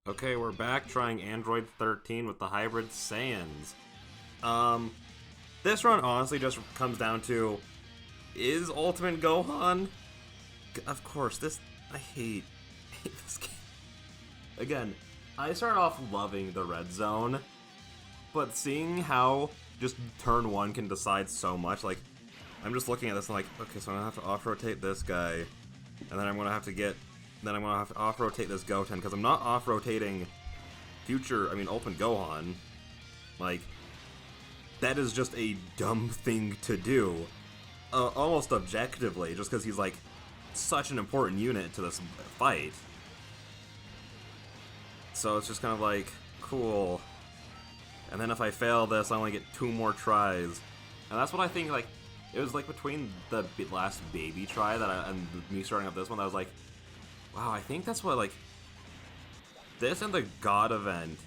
Okay, we're back trying Android 13 with the hybrid Saiyans. This run honestly just comes down to, is Ultimate Gohan? Of course, I hate this game. Again, I started off loving the RedZone, but seeing how just turn one can decide so much, like, I'm just looking at this and like, okay, so I'm gonna have to off-rotate this guy, and then I'm gonna have to off-rotate this Goten, because I'm not off-rotating Ultimate Gohan. Like, that is just a dumb thing to do. Almost objectively, just because he's, like, such an important unit to this fight. So it's just kind of like, cool. And then if I fail this, I only get 2 more tries. And that's what I think, like, it was, like, between the last baby try and me starting up this one, that I was like, wow, I think that's what, like, this and the God event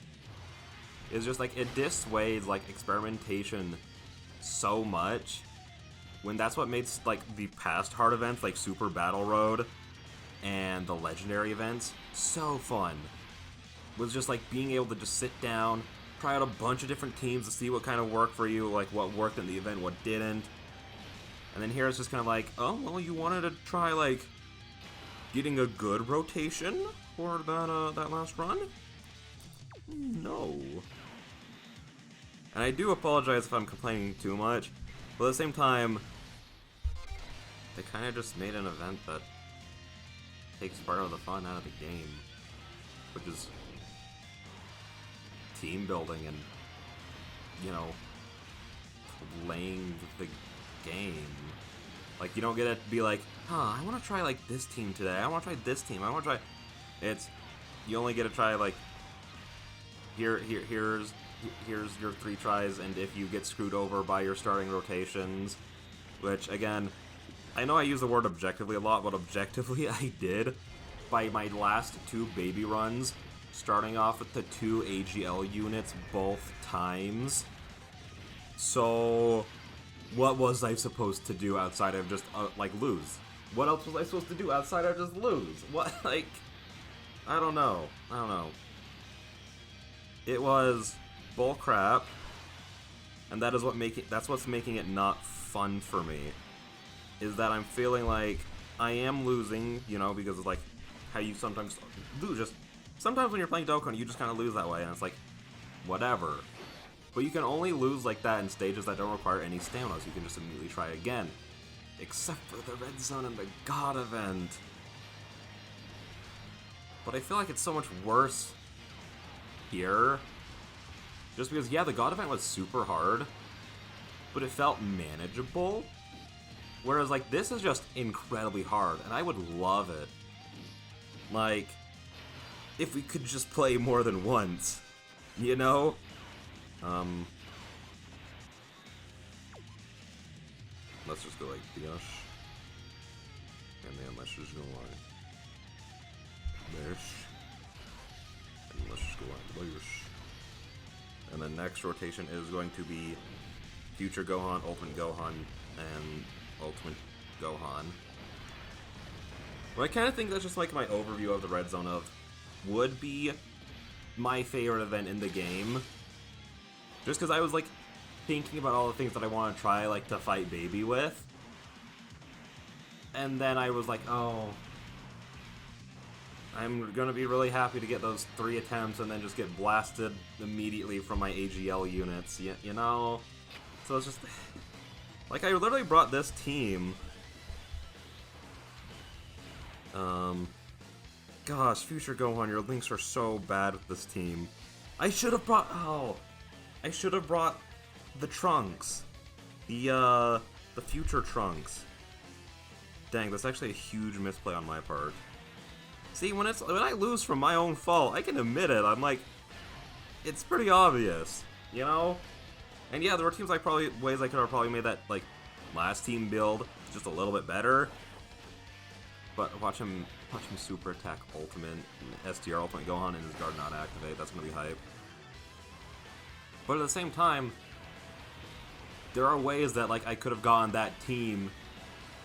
is just, like, it dissuades, like, experimentation so much, when that's what makes, like, the past hard events, like Super Battle Road and the Legendary events, so fun. Was just, like, being able to just sit down, try out a bunch of different teams to see what kind of worked for you, like, what worked in the event, what didn't. And then here it's just kind of like, oh, well, you wanted to try, like, getting a good rotation for that last run? No. And I do apologize if I'm complaining too much, but at the same time, they kind of just made an event that takes part of the fun out of the game, which is team building and, you know, playing the game. Like, you don't get to be like, I want to try, like, this team today, I want to try this team, I want to try... You only get to try, like, here's your 3 tries, and if you get screwed over by your starting rotations, which, again, I know I use the word objectively a lot, but objectively I did, by my last 2 baby runs, starting off with the 2 AGL units both times. So, what was I supposed to do outside of just, like, lose? What else was I supposed to do outside of just lose? What, like, I don't know. It was bullcrap, and that's what's making it not fun for me, is that I'm feeling like I am losing, you know, because of, like, how you sometimes lose. Sometimes when you're playing Dokkan, you just kind of lose that way, and it's like, whatever. But you can only lose like that in stages that don't require any stamina, so you can just immediately try again. Except for the RedZone and the God event. But I feel like it's so much worse here. Just because, yeah, the God event was super hard, but it felt manageable. Whereas, like, this is just incredibly hard, and I would love it. Like, if we could just play more than once, you know? Let's just go like this, and then let's just go like this, and let's just go like this. And the next rotation is going to be Future Gohan, Ultimate Gohan, and Ultimate Gohan. Well, I kind of think that's just like my overview of the RedZone of would be my favorite event in the game. Just because I was, like, thinking about all the things that I want to try, like, to fight Baby with. And then I was like, oh, I'm going to be really happy to get those 3 attempts and then just get blasted immediately from my AGL units, you know? So it's just... Like, I literally brought this team... Gosh, Future Gohan, your links are so bad with this team. I should have brought... I should have brought the Trunks. The future Trunks. Dang, that's actually a huge misplay on my part. See, when I lose from my own fault, I can admit it. I'm like, it's pretty obvious, you know? And yeah, there were ways I could have probably made that, like, last team build just a little bit better. But watch him super attack Ultimate, STR Ultimate Gohan, and his guard not activate. That's gonna be hype. But at the same time, there are ways that, like, I could have gotten that team,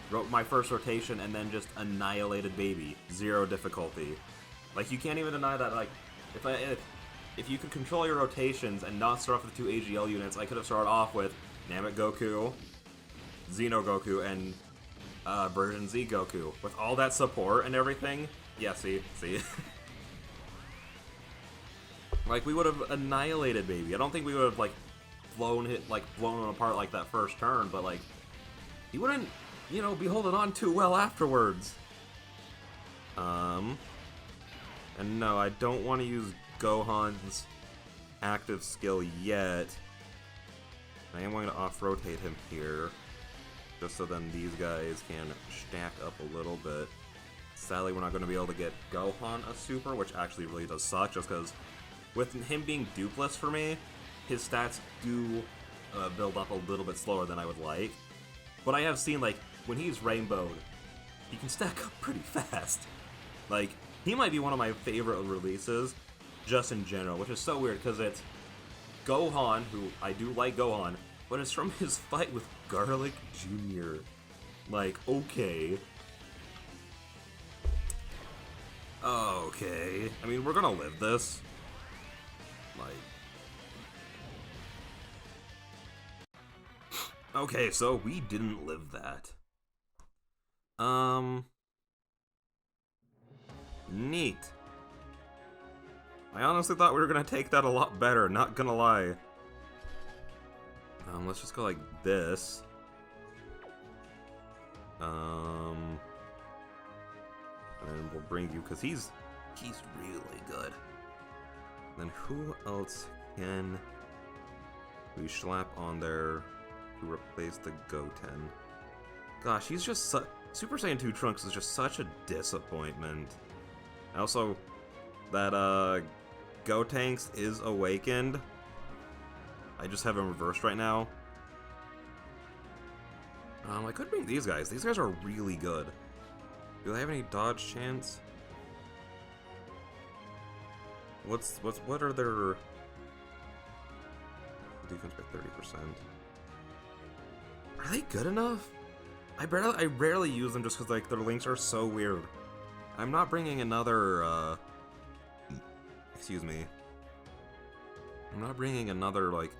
wrote my first rotation, and then just annihilated Baby. 0 difficulty. Like, you can't even deny that, like, If you could control your rotations and not start off with 2 AGL units, I could have started off with Namek Goku, Xeno Goku, and version Z Goku. With all that support and everything, yeah, see? Like, we would have annihilated Baby. I don't think we would have, like, blown him apart like that first turn, but, like, he wouldn't, you know, be holding on too well afterwards. And no, I don't want to use Gohan's active skill yet. I am going to off-rotate him here, just so then these guys can stack up a little bit. Sadly, we're not going to be able to get Gohan a super, which actually really does suck, just because with him being dupless for me, his stats do build up a little bit slower than I would like. But I have seen, like, when he's rainbowed, he can stack up pretty fast. Like, he might be one of my favorite releases, just in general, which is so weird, because it's Gohan, who I do like Gohan, but it's from his fight with Garlic Jr. Like, okay. Okay. I mean, we're gonna live this. Like... Okay, so we didn't live that. Neat. I honestly thought we were gonna take that a lot better, not gonna lie. Let's just go like this. And we'll bring you, because he's really good. Then who else can we slap on there to replace the Goten? Gosh, he's just Super Saiyan 2 Trunks is just such a disappointment. Also, that Gotenks is awakened. I just have him reversed right now. I could bring these guys. These guys are really good. Do they have any dodge chance? What are their defense by 30%? Are they good enough? I rarely use them just because, like, their links are so weird. I'm not bringing another excuse me. I'm not bringing another, like,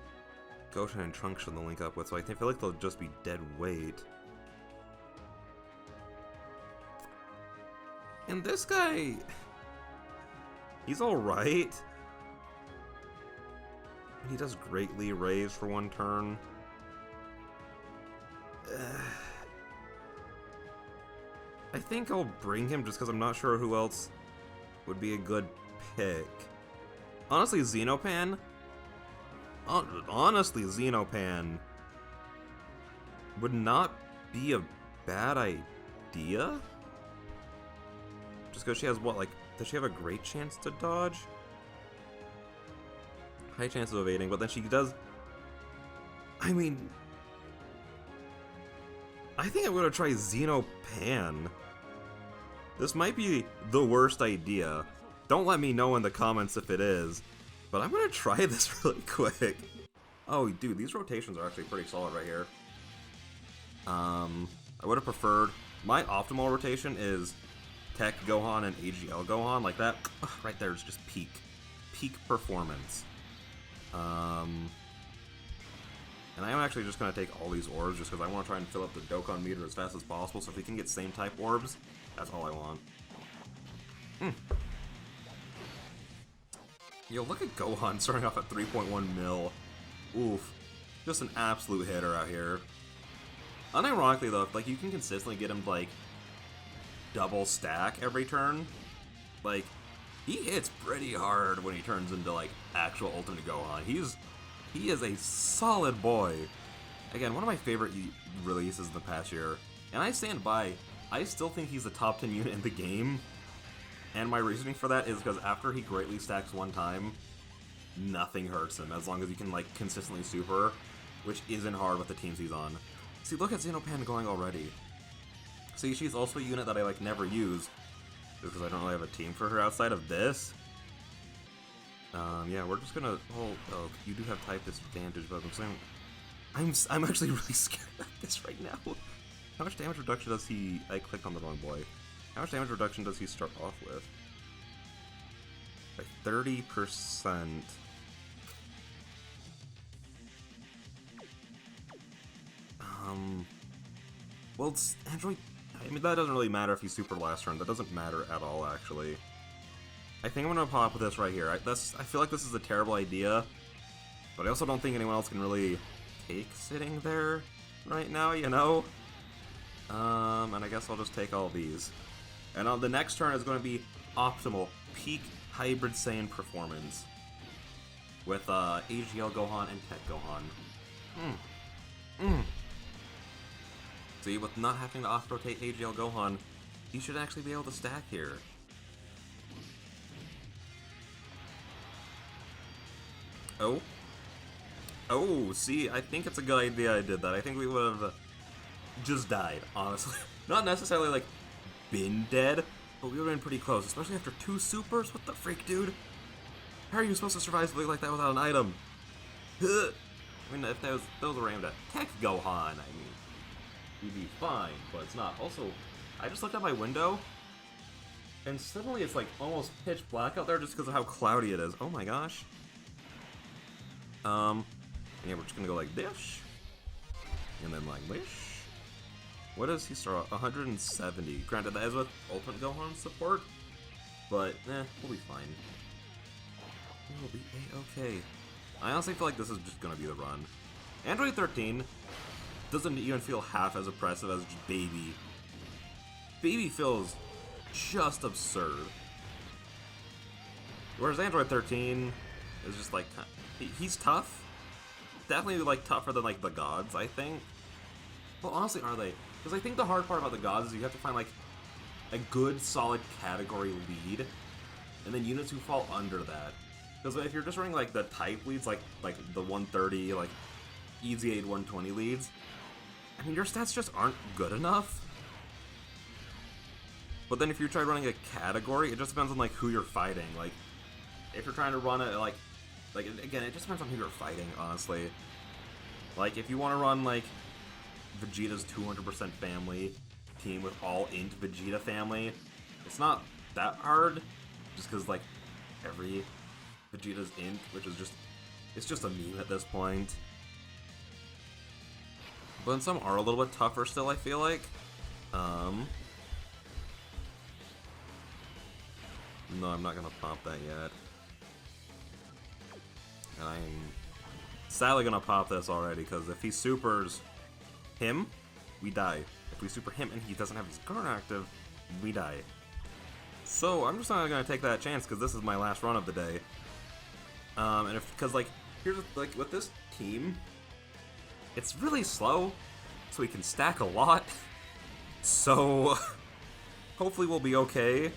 Goten and Trunks to the link up with, so I feel like they'll just be dead weight. And this guy, he's alright. He does greatly raise for one turn. I think I'll bring him just because I'm not sure who else would be a good pick. Honestly, Xenopan? Honestly, Xenopan would not be a bad idea. Just because she has what, like, does she have a great chance to dodge? High chance of evading, but then she does... I mean... I think I'm gonna try Xenopan. This might be the worst idea. Don't let me know in the comments if it is. But I'm gonna try this really quick. Oh, dude, these rotations are actually pretty solid right here. I would have preferred... My optimal rotation is Tech Gohan and AGL Gohan. Like that, right there is just peak performance. And I am actually just going to take all these orbs just because I want to try and fill up the Dokkan meter as fast as possible, so if we can get same type orbs, that's all I want. Yo, look at Gohan starting off at 3.1 mil. Oof. Just an absolute hitter out here. Unironically though, like, you can consistently get him to, like, double stack every turn. Like, he hits pretty hard when he turns into, like, actual Ultimate Gohan. He is a solid boy. Again, one of my favorite releases in the past year. And I stand by, I still think he's the top 10 unit in the game. And my reasoning for that is because after he greatly stacks one time, nothing hurts him as long as you can, like, consistently super, which isn't hard with the teams he's on. See, look at Xenopan going already. See, she's also a unit that I, like, never use, just because I don't really have a team for her outside of this. Yeah, we're just gonna... Oh, you do have type disadvantage, but I'm saying... I'm actually really scared of this right now. How much damage reduction does he... I clicked on the wrong boy. How much damage reduction does he start off with? By 30%. Well, it's Android... I mean, that doesn't really matter if he's super last turn. That doesn't matter at all, actually. I think I'm gonna pop this right here. I feel like this is a terrible idea, but I also don't think anyone else can really take sitting there right now, you know? And I guess I'll just take all these. And on the next turn is going to be optimal, peak Hybrid Saiyan performance. With AGL Gohan and Tech Gohan. See, with not having to off-rotate AGL Gohan, he should actually be able to stack here. Oh, see, I think it's a good idea I did that. I think we would have just died, honestly. Not necessarily, like, been dead, but we would have been pretty close, especially after 2 supers. What the freak, dude? How are you supposed to survive something like that without an item? I mean, if those were aimed at Tech Gohan, I mean, we'd be fine, but it's not. Also, I just looked out my window, and suddenly it's, like, almost pitch black out there just because of how cloudy it is. Oh my gosh. Yeah, we're just gonna go like this, and then like this. What does he start? 170. Granted, that is with Ultimate Gohan support, but we'll be fine. We'll be a-okay. I honestly feel like this is just gonna be the run. Android 13 doesn't even feel half as oppressive as just Baby. Baby feels just absurd. Whereas Android 13 is just like, he's tough. Definitely, like, tougher than, like, the gods, I think. Well, honestly, are they? Because I think the hard part about the gods is you have to find, like, a good, solid category lead, and then units who fall under that. Because if you're just running, like, the type leads, like the 130, like, Easy Aid 120 leads, I mean, your stats just aren't good enough. But then if you try running a category, it just depends on, like, who you're fighting. Like, if you're trying to run it, like, again, it just depends on who you're fighting, honestly. Like, if you want to run, like, Vegeta's 200% family team with all int Vegeta family, it's not that hard, just because, like, every Vegeta's int, which is just, it's just a meme at this point. But then some are a little bit tougher still, I feel like. No, I'm not gonna pop that yet. And I'm sadly gonna pop this already, because if he supers him, we die. If we super him and he doesn't have his guard active, we die. So I'm just not gonna take that chance, because this is my last run of the day. And because, like, here's, like, with this team, it's really slow, so we can stack a lot. So hopefully we'll be okay.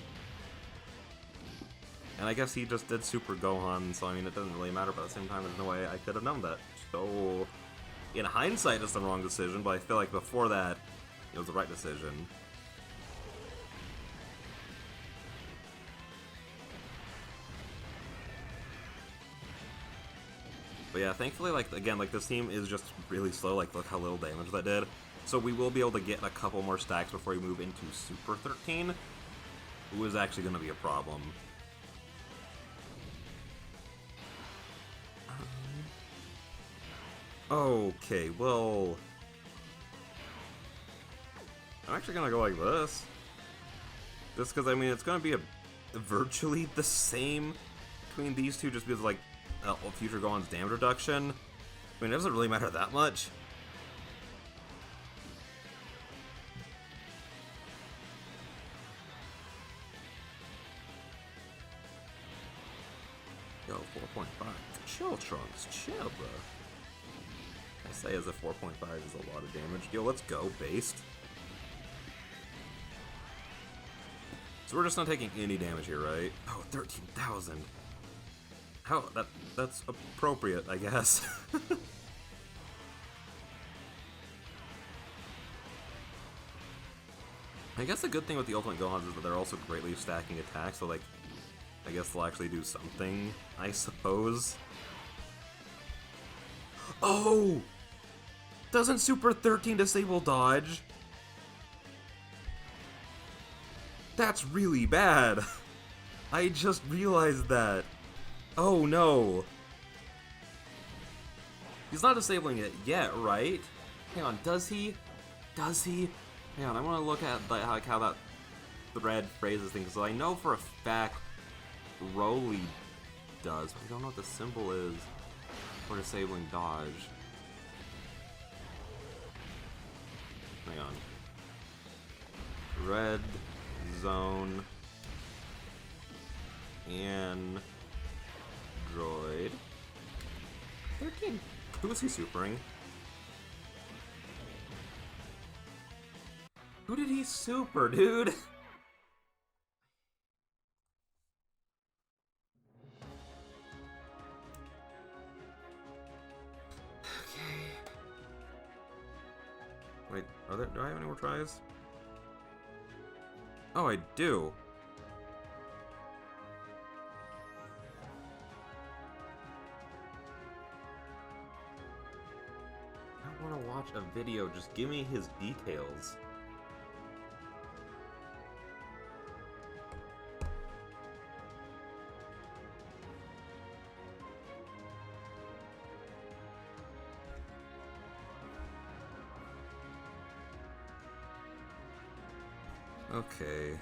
And I guess he just did Super Gohan, so I mean, it doesn't really matter, but at the same time, there's no way I could have known that. So, in hindsight, it's the wrong decision, but I feel like before that, it was the right decision. But yeah, thankfully, like, again, like, this team is just really slow, like, look how little damage that did. So we will be able to get a couple more stacks before we move into Super 13, who is actually going to be a problem. Okay, well, I'm actually gonna go like this. Just because, I mean, it's gonna be virtually the same between these two, just because, like, Future Gohan's damage reduction. I mean, it doesn't really matter that much. Yo, 4.5. Chill, Trunks. Chill, bro. I say as a 4.5 is a lot of damage. Yo, let's go, based. So we're just not taking any damage here, right? Oh, 13,000. How? That's appropriate, I guess. I guess the good thing with the Ultimate Gohans is that they're also greatly stacking attacks, so, like, I guess they'll actually do something, I suppose. Oh! Doesn't Super 13 disable dodge? That's really bad. I just realized that. Oh no! He's not disabling it yet, right? Hang on, does he? Does he? Hang on, I want to look at like how that thread phrases things. So I know for a fact Broly does, but I don't know what the symbol is for disabling dodge. Hang on. Red Zone and Droid 13. Who is he supering? Who did he super, dude? Wait, do I have any more tries? Oh, I do. I want to watch a video, just give me his details. Okay,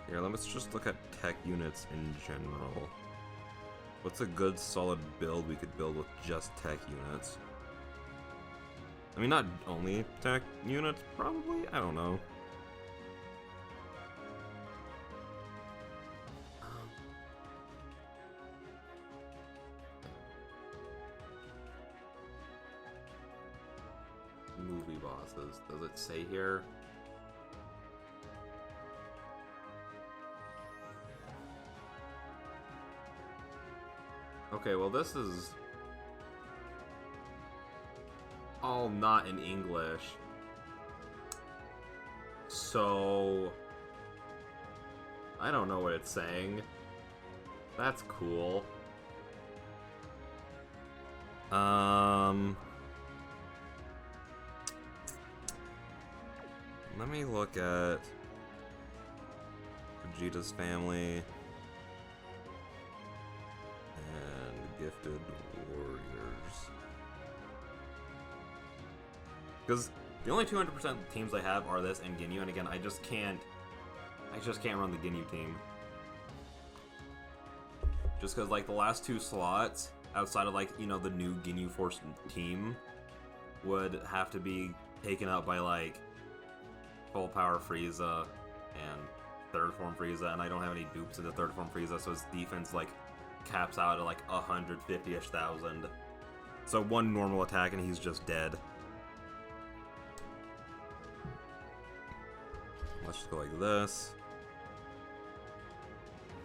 here, let's just look at tech units in general. What's a good, solid build we could build with just tech units? I mean, not only tech units, probably? I don't know. Movie bosses, does it say here? Okay, well this is all not in English. So I don't know what it's saying. That's cool. Let me look at Vegeta's family and Gifted Warriors. Because the only 200% teams I have are this and Ginyu, and again, I just can't run the Ginyu team. Just because, like, the last two slots, outside of, like, you know, the new Ginyu Force team, would have to be taken up by, like, full power Frieza and third form Frieza, and I don't have any dupes into third form Frieza, so his defense, like, caps out at, like, 150-ish thousand. So one normal attack and he's just dead. Let's just go like this.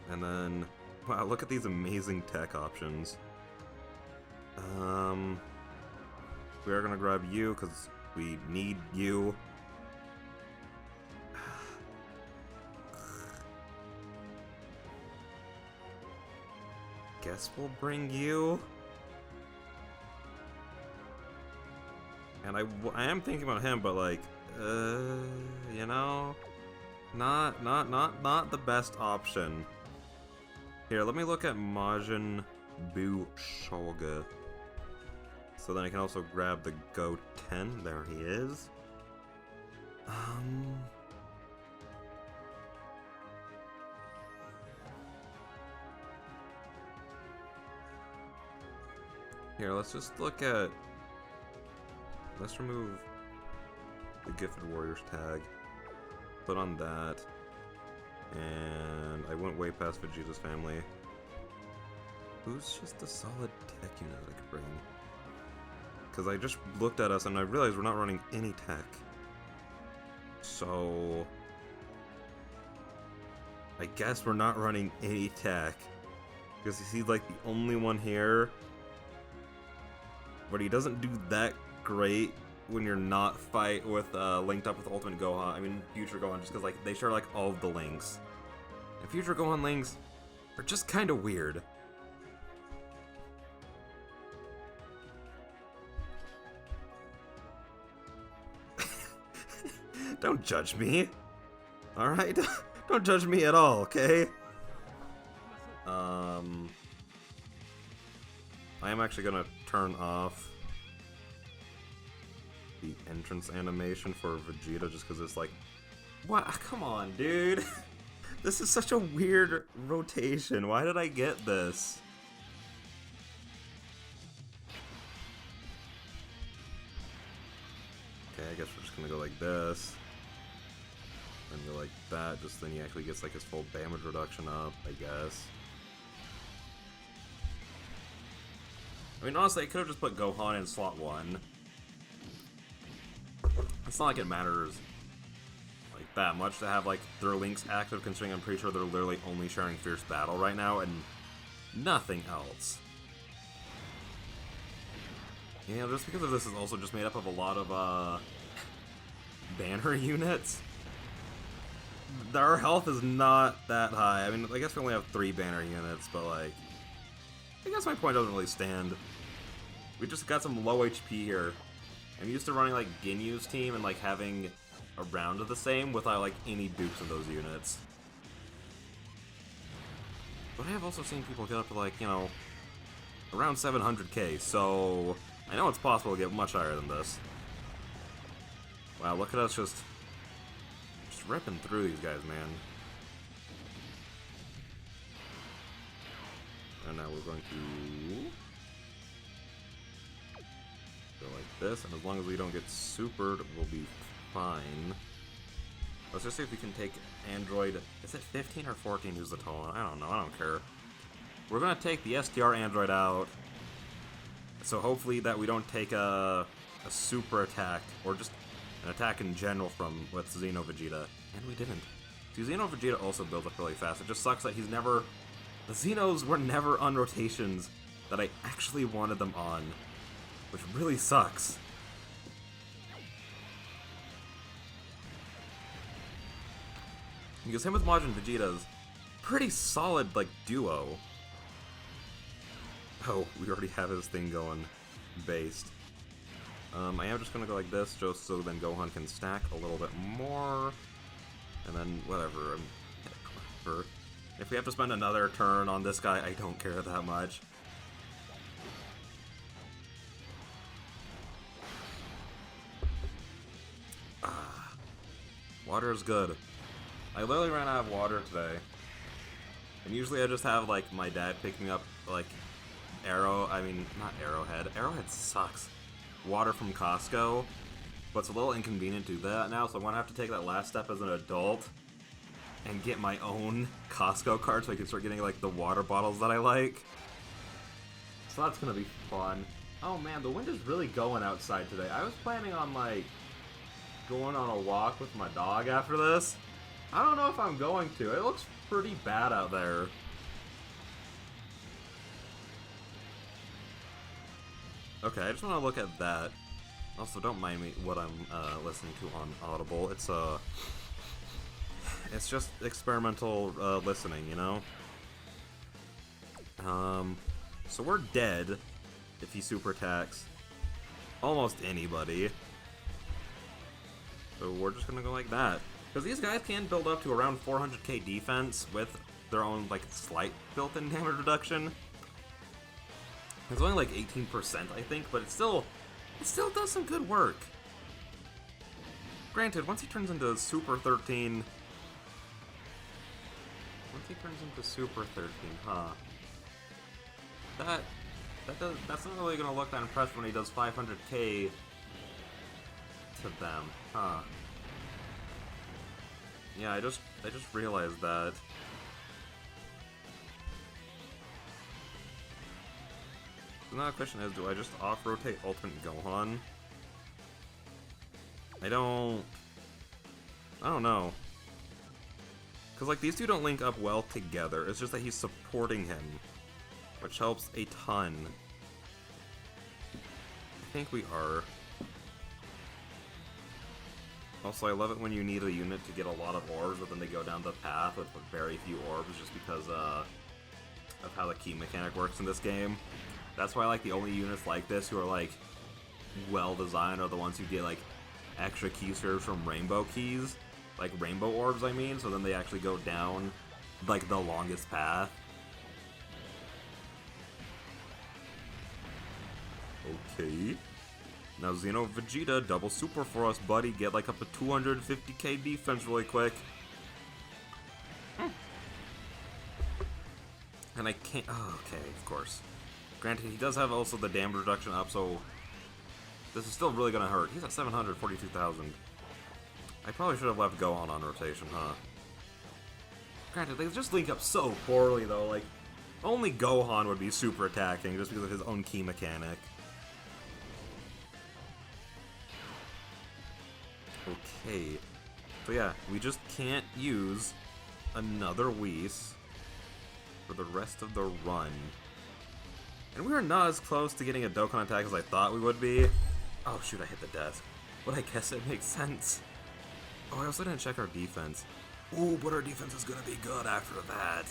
And then, wow, look at these amazing tech options. We are gonna grab you, because we need you. Guess we'll bring you. And I am thinking about him, but like, you know, not the best option. Here, let me look at Majin Buu Shoga. So then I can also grab the Go 10. There he is. Here, let's just look at... Let's remove the Gifted Warriors tag. Put on that. And I went way past Vegeta's family. Who's just a solid tech unit I could bring? Because I just looked at us and I realized we're not running any tech. So... I guess we're not running any tech. Because he's like the only one here. But he doesn't do that great when you're not linked up with Ultimate Gohan. I mean, Future Gohan, just because like they share like all of the links. And Future Gohan links are just kind of weird. Don't judge me. Alright? Don't judge me at all, okay? I am actually gonna turn off the entrance animation for Vegeta just because it's like, what? Come on, dude. This is such a weird rotation. Why did I get this? Okay, I guess we're just gonna go like this. And go like that, just then he actually gets like his full damage reduction up, I guess. I mean, honestly, I could have just put Gohan in slot 1. It's not like it matters like that much to have like their links active, considering I'm pretty sure they're literally only sharing Fierce Battle right now and nothing else. Yeah, just because of this is also just made up of a lot of banner units. Our health is not that high. I mean, I guess we only have 3 banner units, but like, I guess my point doesn't really stand. We just got some low HP here. I'm used to running like Ginyu's team and like having a round of the same without like any dupes in those units. But I have also seen people get up to like, you know, around 700k, so I know it's possible to get much higher than this. Wow, look at us just ripping through these guys, man. And now we're going to go like this, and as long as we don't get supered, we'll be fine. Let's just see if we can take Android. Is it 15 or 14 who's the tall one? I don't know, I don't care. We're gonna take the STR Android out, so hopefully that we don't take a super attack, or just an attack in general from with Xeno Vegeta. And we didn't. See, Xeno Vegeta also builds up really fast. It just sucks that he's never... The Xenos were never on rotations that I actually wanted them on, which really sucks. Because him with Majin Vegeta's pretty solid, like, duo. Oh, we already have his thing going based. I am just gonna go like this, just so then Gohan can stack a little bit more. And then, whatever. If we have to spend another turn on this guy, I don't care that much. Water is good. I literally ran out of water today. And usually I just have, like, my dad pick me up, like, not Arrowhead. Arrowhead sucks. Water from Costco. But it's a little inconvenient to do that now, so I'm gonna have to take that last step as an adult and get my own Costco card so I can start getting, like, the water bottles that I like. So that's gonna be fun. Oh man, the wind is really going outside today. I was planning on, like, going on a walk with my dog after this. I don't know if I'm going to. It looks pretty bad out there. Okay, I just want to look at that. Also, don't mind me what I'm listening to on Audible. It's just experimental listening, you know? So we're dead if he super attacks almost anybody. So we're just gonna go like that. Because these guys can build up to around 400k defense with their own, like, slight built-in damage reduction. It's only like 18%, I think, but it still does some good work. Granted, once he turns into Super 13... That's not really gonna look that impressive when he does 500k to them, huh? Yeah, I just realized that. So now the question is, do I just off-rotate Ultimate Gohan? I don't know. Because, like, these two don't link up well together. It's just that he's supporting him, which helps a ton. I think we are. Also, I love it when you need a unit to get a lot of orbs, but then they go down the path with very few orbs just because of how the key mechanic works in this game. That's why, like, the only units like this who are, like, well-designed are the ones who get, like, extra key serves from rainbow keys. Like, rainbow orbs, I mean, so then they actually go down, like, the longest path. Okay. Now Xeno Vegeta, double super for us, buddy. Get like up to 250k defense really quick. And I can't... Oh, okay, of course. Granted, he does have also the damage reduction up, so... This is still really gonna hurt. He's at 742,000. I probably should have left Gohan on rotation, huh? Granted, they just link up so poorly, though. Like, only Gohan would be super attacking just because of his own key mechanic. Okay. So yeah, we just can't use another Whis for the rest of the run. And we are not as close to getting a Dokkan attack as I thought we would be. Oh shoot, I hit the desk. But I guess it makes sense. Oh, I also didn't check our defense. Ooh, but our defense is gonna be good after that.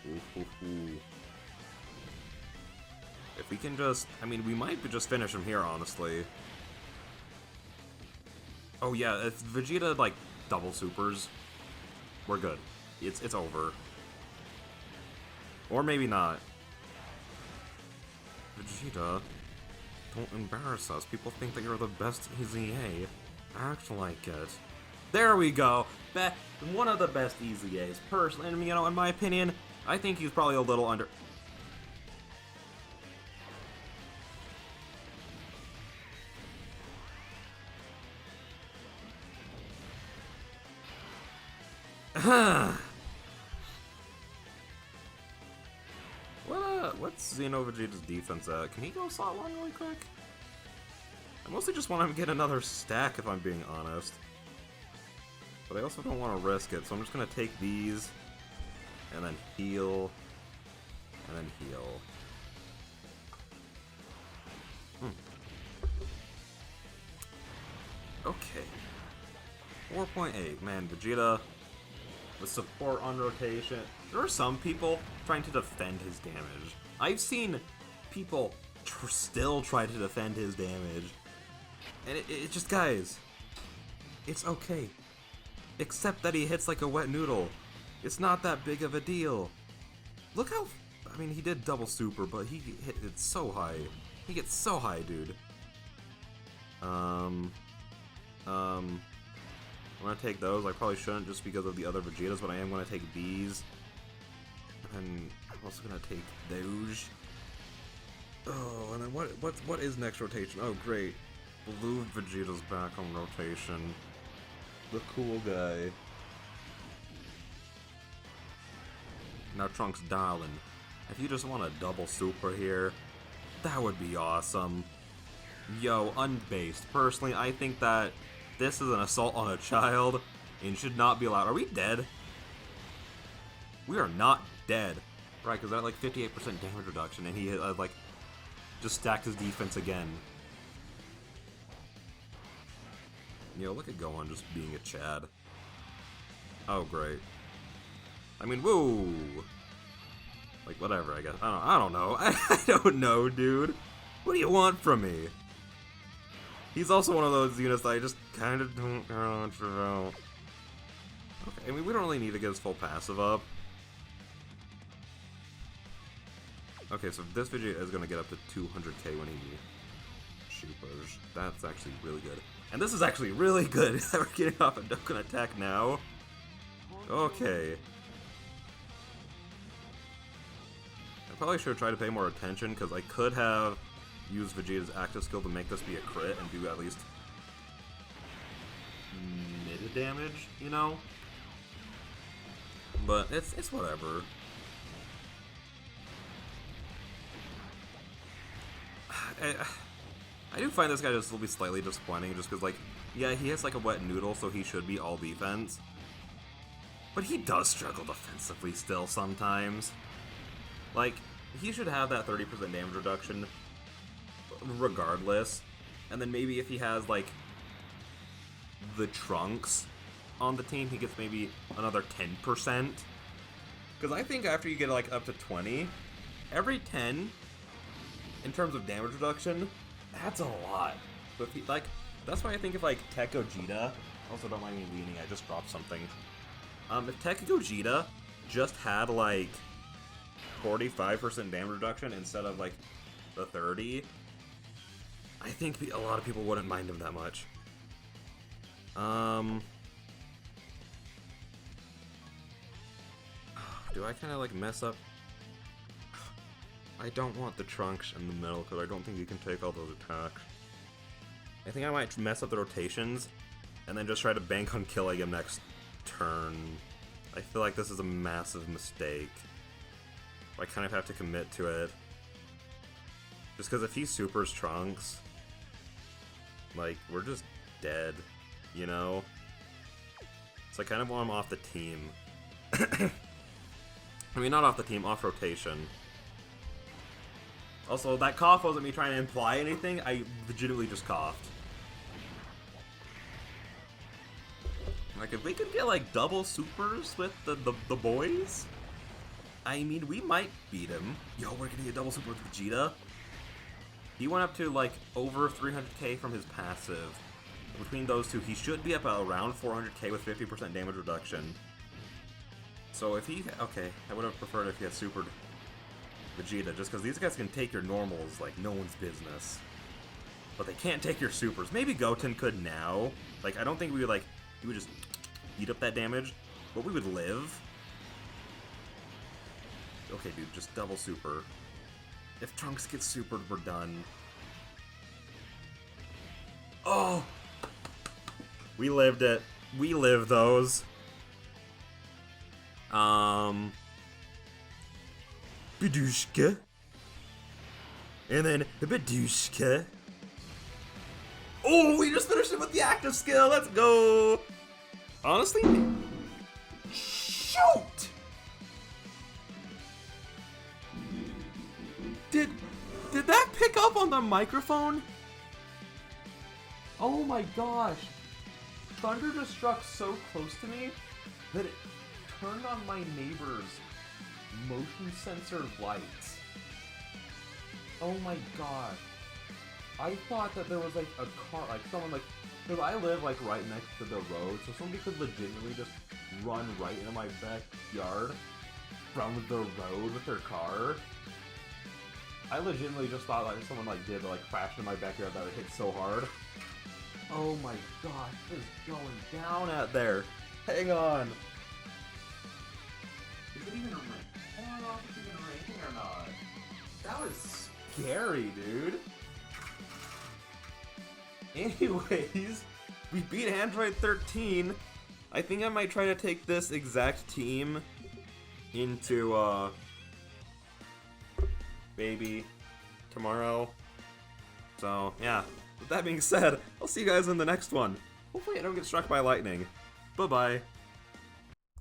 Ooh. If we can just... I mean, we might just finish him here, honestly. Oh yeah, if Vegeta, like, double supers, we're good. It's over. Or maybe not. Vegeta, don't embarrass us. People think that you're the best EZA. Act like it. There we go! One of the best EZAs. Personally, and, you know, in my opinion, I think he's probably a little under... What's Xeno Vegeta's defense at? Can he go slot one really quick? I mostly just want him to get another stack, if I'm being honest. But I also don't want to risk it, so I'm just going to take these, and then heal, and then heal. Okay. 4.8. Man, Vegeta with support on rotation. There are some people trying to defend his damage. I've seen people still try to defend his damage. And it just, guys, it's okay. Except that he hits like a wet noodle. It's not that big of a deal. Look how, I mean, he did double super, but he hit it so high. He gets so high, dude. I'm gonna take those. I probably shouldn't just because of the other Vegetas, but I am gonna take these. And I'm also gonna take those. Oh, and then what is next rotation? Oh, great. Blue Vegeta's back on rotation. The cool guy. Now Trunks, darling, if you just want a double super here, that would be awesome. Yo, unbased. Personally, I think that this is an assault on a child and should not be allowed. Are we dead? We are not dead. Right, because that like 58% damage reduction, and he like just stacked his defense again. Yo, look at Gohan just being a Chad. Oh, great. I mean, woo! Like, whatever, I guess. I don't know. I don't know, dude. What do you want from me? He's also one of those units that I just kind of don't know. Okay, I mean, we don't really need to get his full passive up. Okay, so this Vegeta is going to get up to 200k when he supers. That's actually really good. And this is actually really good that we're getting off a Dokkan attack now. Okay. I probably should try to pay more attention, because I could have used Vegeta's active skill to make this be a crit and do at least mid damage, you know? But it's whatever. I do find this guy just will be slightly disappointing, just because, like, yeah, he has like a wet noodle, so he should be all defense. But he does struggle defensively still sometimes. Like, he should have that 30% damage reduction regardless. And then maybe if he has, like, the Trunks on the team, he gets maybe another 10%. Because I think after you get, like, up to 20, every 10, in terms of damage reduction, that's a lot. So if he, like, that's why I think if, like, Tech Gogeta, also don't mind me leaning, I just dropped something. If Tech Gogeta just had, like, 45% damage reduction instead of, like, the 30, I think a lot of people wouldn't mind him that much. Do I kind of like mess up? I don't want the Trunks in the middle because I don't think he can take all those attacks. I think I might mess up the rotations and then just try to bank on killing him next turn. I feel like this is a massive mistake. I kind of have to commit to it. Just because if he supers Trunks, like, we're just dead, you know? So I kind of want him off the team. I mean, not off the team, off rotation. Also, that cough wasn't me trying to imply anything, I legitimately just coughed. Like, if we could get, like, double supers with the boys, I mean, we might beat him. Yo, we're gonna get double super with Vegeta. He went up to, like, over 300k from his passive. Between those two, he should be up around 400k with 50% damage reduction. So if he... Okay, I would have preferred if he had supered Vegeta, just because these guys can take your normals like no one's business. But they can't take your supers. Maybe Goten could now. Like, I don't think we would, like... He would just eat up that damage, but we would live. Okay, dude, just double super. If Trunks gets supered, we're done. Oh! We lived it. We lived those. Bidushka. And then Bidushka. Oh, we just finished it with the active skill. Let's go. Honestly, shoot! Did that pick up on the microphone? Oh my gosh. Thunder just struck so close to me that it turned on my neighbor's motion sensor lights. Oh my god. I thought that there was like a car, like someone like, because I live like right next to the road, so somebody could legitimately just run right into my backyard from the road with their car. I legitimately just thought like someone like did like crash in my backyard that it hit so hard. Oh my gosh, what is going down out there? Hang on. Is it even raining? I don't know if it's even raining or not. That was scary, dude. Anyways, we beat Android 13. I think I might try to take this exact team into, Baby tomorrow. So, yeah. With that being said, I'll see you guys in the next one. Hopefully I don't get struck by lightning. Bye-bye.